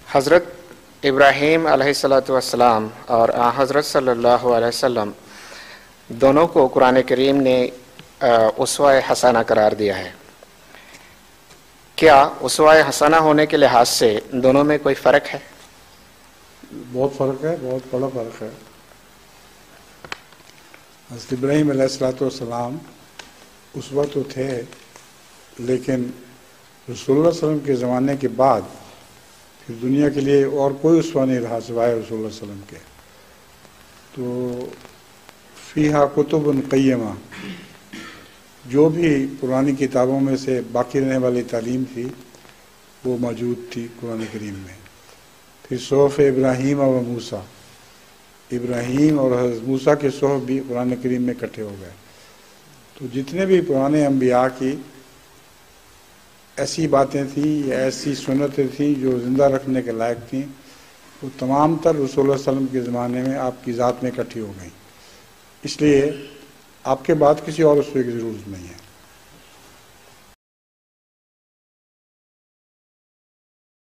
حضرت ابراہیم علیہ السلام اور حضرت صلی اللہ علیہ وسلم دونوں کو قرآن کریم نے اسوہ حسنہ قرار دیا ہے. کیا اسوہ حسنہ ہونے کے لحاظ سے دونوں میں کوئی فرق ہے؟ بہت فرق ہے، بہت بڑا فرق ہے. حضرت ابراہیم علیہ السلام اسوہ تو تھے، لیکن رسول اللہ علیہ وسلم کے زمانے کے بعد پھر دنیا کے لیے اور کوئی اسوہ نہیں رہا سوائے رسول اللہ علیہ وسلم کے. تو فیہا کتب قیمہ، جو بھی پرانی کتابوں میں سے باقی رہنے والی تعلیم تھی وہ موجود تھی قرآن کریم میں. پھر صحف ابراہیم و موسیٰ، ابراہیم اور حضرت موسیٰ کے صحف بھی قرآن کریم میں اکٹھے ہو گئے. تو جتنے بھی پرانے انبیاء کی ایسی باتیں تھیں یا ایسی سنتیں تھیں جو زندہ رکھنے کے لائق تھیں، وہ تمام تر رسول اللہ علیہ وسلم کے زمانے میں آپ کی ذات میں اکٹھی ہو گئیں. اس لیے آپ کے بعد کسی اور اسوے کی ضرورت نہیں ہے.